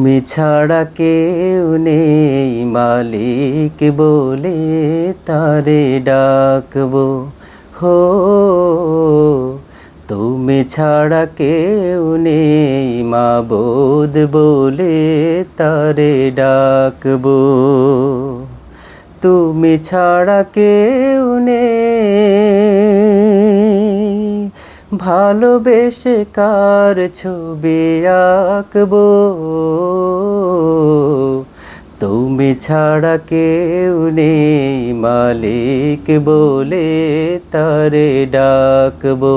তুমি ছাড়া কেউ নেই মালিক বলে তারে ডাকবো। হো তুমি ছাড়া কেউ নেই মাবুদ বলে তারে ডাকবো। তুমি ছাড়া কেউ নেই ভালোবেসে কার ছবি আঁকবো। তুমি ছাড়া কেউ নেই মালিক বলে তারে ডাকবো।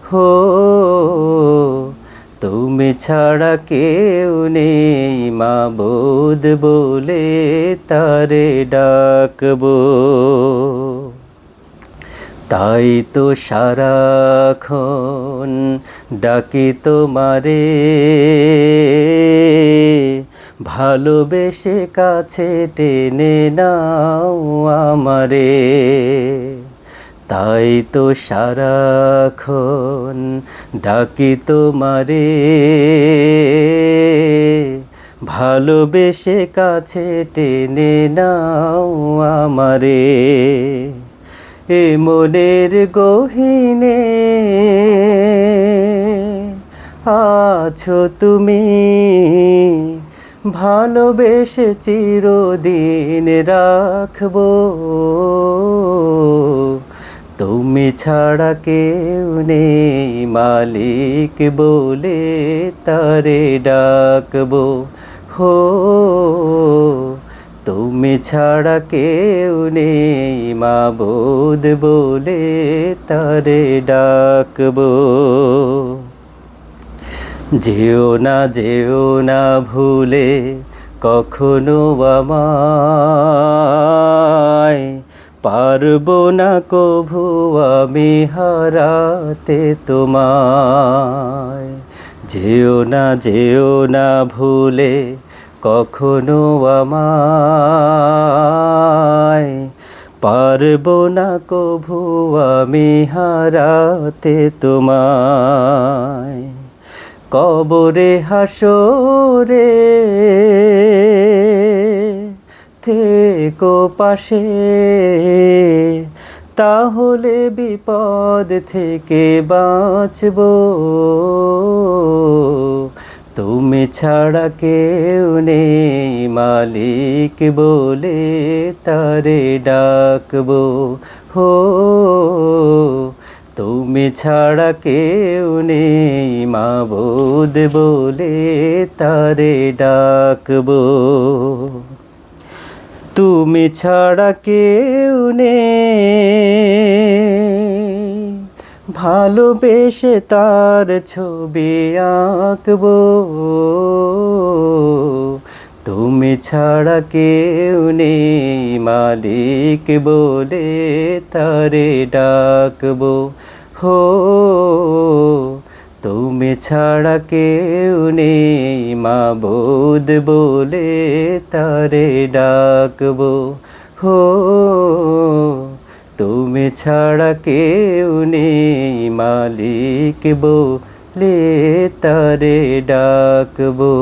হো তুমি ছাড়া কেউ নেই মাবুদ বলে তারে ডাকবো। তাই তো সারাক্ষণ ডাকি তোমারে, ভালোবেসে কাছে টেনে নাও আমারে। তাই তো সারাক্ষণ ডাকি তোমারে, ভালোবেসে কাছে টেনে নাও আমারে। এ মনের গহীনে আছো তুমি, ভালোবেসে চিরদিন রাখবো। তুমি ছাড়া কেউ নেই মালিক বলে তারে ডাকবো। হো তুমি ছাড়া কেউ নেই মাবুদ বলে তারে ডাকবো। যেও না ভুলে কখনো আমায়, পারবো না কভু আমি হারাতে তোমায়। যেও না ভুলে কখনো আমায়, পারবো না কভু আমি হারাতে তোমায়। কবরে হাসরে থেকো পাশে, তাহলে বিপদ থেকে বাঁচবো। তুমি ছাড়া কেউ নেই মালিক বলে তারে ডাকবো। হো তুমি ছাড়া কেউ নেই মাবুদ বলে তারে ডাকবো। তুমি ছাড়া কেউ নেই ভালোবেসে তার ছবি আঁকবো। তুমি ছাড়া কেউ নেই মালিক বলে তারে ডাকবো। হো তুমি ছাড়া কেউ নেই মাবুদ বলে তারে ডাকবো। হো তুমি ছাড়া কেউ নেই মালিক বলে তারে ডাকবো।